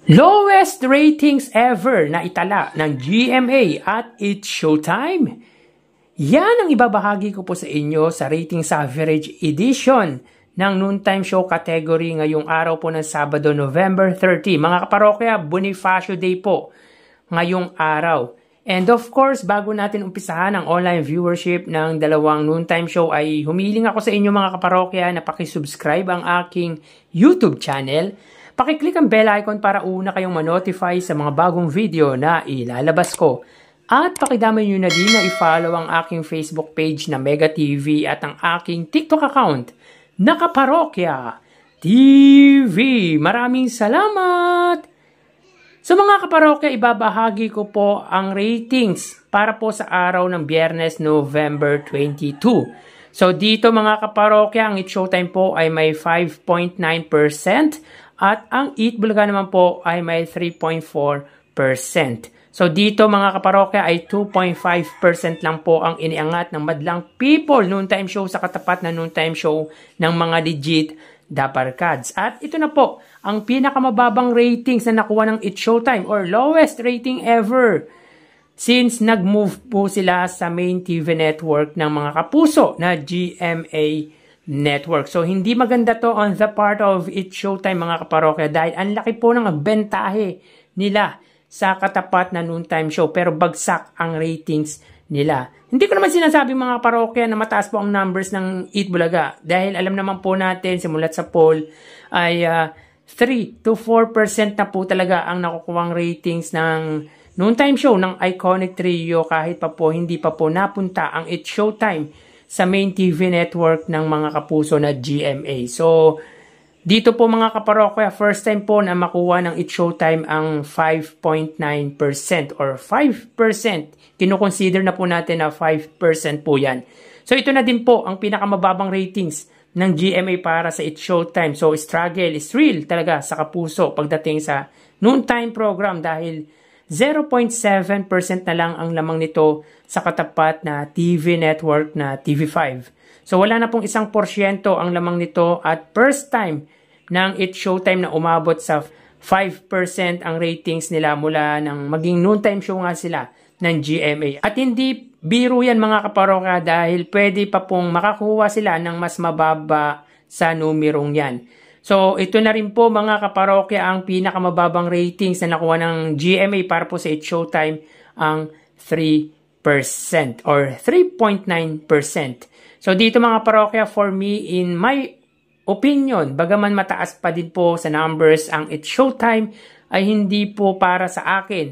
Lowest ratings ever na itala ng GMA at It's Showtime. Yan ang ibabahagi ko po sa inyo sa ratings average edition ng noontime show category ngayong araw po ng Sabado, November 30. Mga kaparokya, Bonifacio Day po ngayong araw. And of course, bago natin umpisahan ang online viewership ng dalawang noontime show ay humiling ako sa inyo mga kaparokya na pakisubscribe ang aking YouTube channel. Pakiclick ang bell icon para una kayong ma-notify sa mga bagong video na ilalabas ko. At pakidamay nyo na din na i-follow ang aking Facebook page na Mega TV at ang aking TikTok account na Kaparokya TV. Maraming salamat! Sa mga kaparokya, ibabahagi ko po ang ratings para po sa araw ng Biyernes, November 22. So dito mga kaparokya, ang It's Showtime po ay may 5.9%. At ang Eat Bulaga naman po ay may 3.4%. So dito mga kaparokya ay 2.5% lang po ang iniangat ng madlang people noontime show sa katapat na noontime show ng mga legit Daparkads. At ito na po ang pinakamababang ratings na nakuha ng It's Showtime or lowest rating ever since nag-move po sila sa main TV network ng mga kapuso na GMA Network. So, hindi maganda to on the part of It's Showtime mga kaparokya dahil ang laki po ng bentahe nila sa katapat na noontime show pero bagsak ang ratings nila. Hindi ko naman sinasabi mga kaparokya na mataas po ang numbers ng Eat Bulaga dahil alam naman po natin simulat sa poll ay 3 to 4% na po talaga ang nakukuhang ratings ng noontime show ng iconic trio kahit pa po hindi pa po napunta ang It's Showtime sa main TV network ng mga kapuso na GMA. So, dito po mga kaparokya, first time po na makuha ng It's Showtime ang 5.9% or 5%. Kinukonsider na po natin na 5% po yan. So, ito na din po ang pinakamababang ratings ng GMA para sa It's Showtime. So, struggle is real talaga sa kapuso pagdating sa noontime program dahil 0.7% na lang ang lamang nito sa katapat na TV network na TV5. So wala na pong 1% ang lamang nito at first time ng It's Showtime na umabot sa 5% ang ratings nila mula ng maging noontime show nga sila ng GMA. At hindi biro yan mga kaparokya dahil pwede pa pong makakuha sila ng mas mababa sa numerong yan. So, ito na rin po mga kaparokya ang pinakamababang ratings na nakuha ng GMA para po sa It's Showtime ang 3% or 3.9%. So, dito mga kaparokya, for me, in my opinion, bagaman mataas pa din po sa numbers ang It's Showtime, ay hindi po para sa akin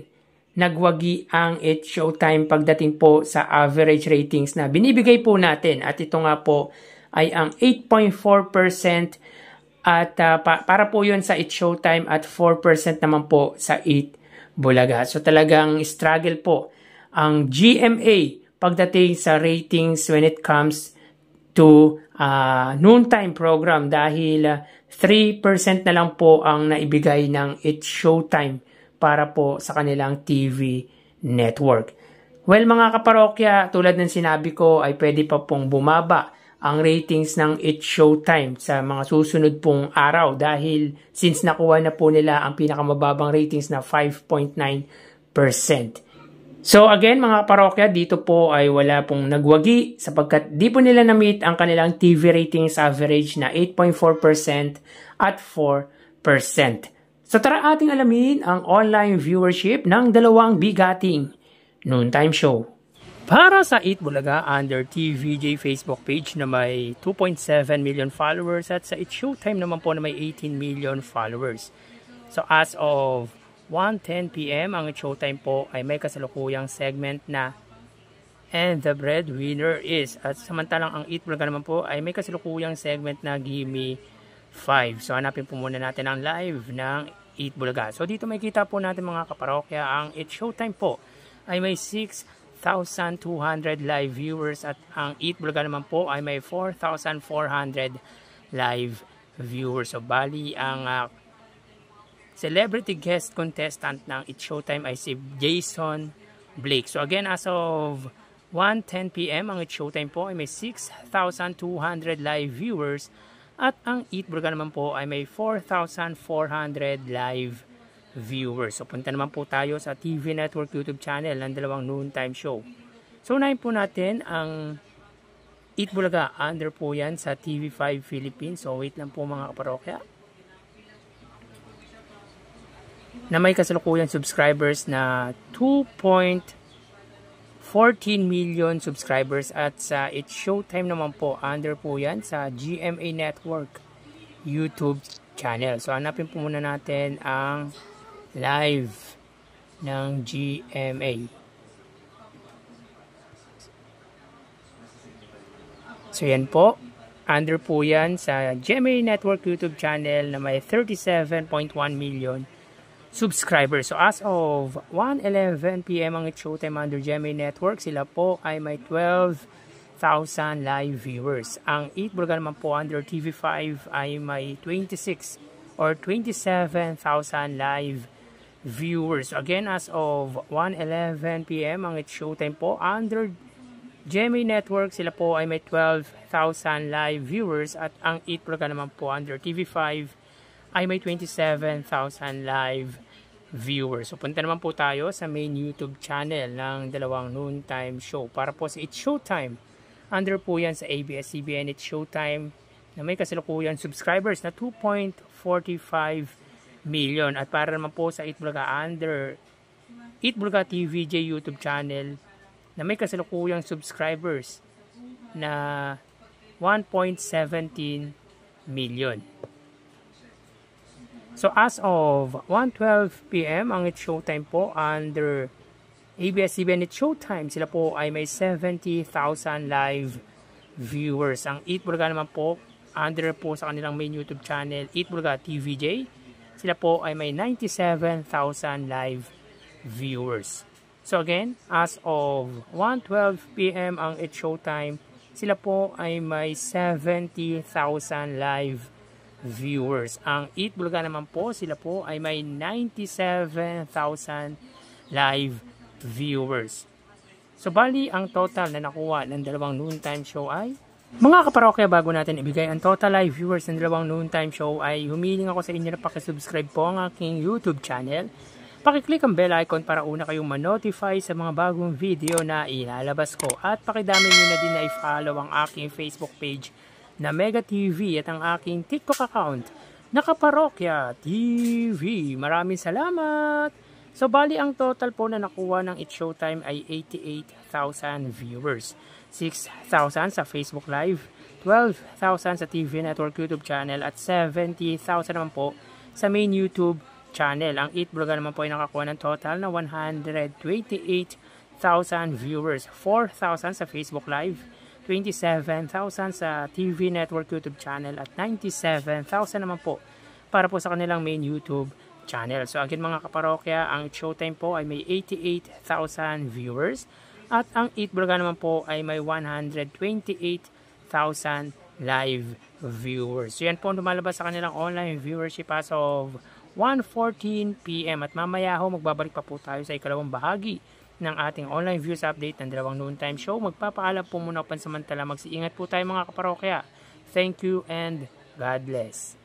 nagwagi ang It's Showtime pagdating po sa average ratings na binibigay po natin. At ito nga po ay ang 8.4% at para po yun sa It's Showtime at 4% naman po sa Eat Bulaga. So talagang struggle po ang GMA pagdating sa ratings when it comes to noontime program dahil 3% na lang po ang naibigay ng It's Showtime para po sa kanilang TV network. Well mga kaparokya, tulad ng sinabi ko ay pwede pa pong bumaba ang ratings ng It's Showtime sa mga susunod pong araw dahil since nakuha na po nila ang pinakamababang ratings na 5.9%. So again mga parokya, dito po ay wala pong nagwagi sapagkat di po nila na-meet ang kanilang TV ratings average na 8.4% at 4%. So tara ating alamin ang online viewership ng dalawang bigating noontime show. Para sa Eat Bulaga under TVJ Facebook page na may 2.7 million followers at sa It's Showtime naman po na may 18 million followers. So as of 1:10 PM ang It's Showtime po ay may kasalukuyang segment na And the Breadwinner Is. At samantalang ang Eat Bulaga naman po ay may kasalukuyang segment na Gimme 5. So hanapin po muna natin ang live ng Eat Bulaga. So dito makikita po natin mga kaparokya ang It's Showtime po ay may 6,200 live viewers at ang Eat Bulaga naman po ay may 4,400 live viewers. So bali ang celebrity guest contestant ng It's Showtime ay si Jason Blake. So again, as of 1:10 PM ang It's Showtime po ay may 6,200 live viewers at ang Eat Bulaga naman po ay may 4,400 live viewers. So punta naman po tayo sa TV Network YouTube channel ng dalawang noontime show. So unahin po natin ang Eat Bulaga. Under po yan sa TV5 Philippines. So wait lang po mga kaparokya. Na may kasalukuyan subscribers na 2.14 million subscribers, at sa It's Showtime naman po, under po yan sa GMA Network YouTube channel. So hanapin po muna natin ang live ng GMA. So yan po, under po yan sa GMA Network YouTube channel na may 37.1 million subscribers. So as of 1:11 PM ang It's Showtime under GMA Network, sila po ay may 12,000 live viewers. Ang Eat Bulaga naman po under TV5 ay may 26 or 27,000 live viewers. So again, as of 1:11 PM ang It's Showtime po under GMA Network, sila po ay may 12,000 live viewers, at ang Eat Bulaga naman po under TV5 ay may 27,000 live viewers. So punta naman po tayo sa main YouTube channel ng dalawang noontime show para po sa It's Showtime. Under po yan sa ABS-CBN It's Showtime na may kasalukuyan subscribers na 2.45 million. At para naman po sa Eat Bulaga under Eat Bulaga TVJ YouTube channel na may kasalukuyang subscribers na 1.17 million. So as of 1:12 PM ang It's Showtime po under ABS-CBN It's Showtime, sila po ay may 70,000 live viewers. Ang Eat Bulaga naman po under po sa kanilang main YouTube channel Eat Bulaga TVJ, sila po ay may 97,000 live viewers. So again, as of 1:12 PM ang It's Showtime, sila po ay may 70,000 live viewers. Ang Eat Bulaga naman po, sila po ay may 97,000 live viewers. So bali, ang total na nakuha ng dalawang noontime show ay, mga kaparokya, bago natin ibigay ang total live viewers ng dalawang noontime show, ay humiling ako sa inyo na pakisubscribe po ang aking YouTube channel. Pakiclick ang bell icon para una kayong ma-notify sa mga bagong video na ilalabas ko. At pakidami nyo na din na i-follow ang aking Facebook page na Mega TV at ang aking TikTok account na Kaparokya TV. Maraming salamat! So bali, ang total po na nakuha ng It's Showtime ay 88,000 viewers. 6,000 sa Facebook Live, 12,000 sa TV Network YouTube channel, at 70,000 naman po sa main YouTube channel. Ang Eat Bulaga naman po ay nakakuha ng total na 128,000 viewers. 4,000 sa Facebook Live, 27,000 sa TV Network YouTube channel, at 97,000 naman po para po sa kanilang main YouTube channel. So again mga kaparokya, ang Showtime po ay may 88,000 viewers, at ang Eat Bulaga naman po ay may 128,000 live viewers. So yan po ang lumalabas sa kanilang online viewership as of 1:14 PM, at mamaya ho magbabalik pa po tayo sa ikalawang bahagi ng ating online views update ng dalawang noontime show. Magpapaalam po muna pansamantala. Magsiingat po tayo mga kaparokya. Thank you and God bless.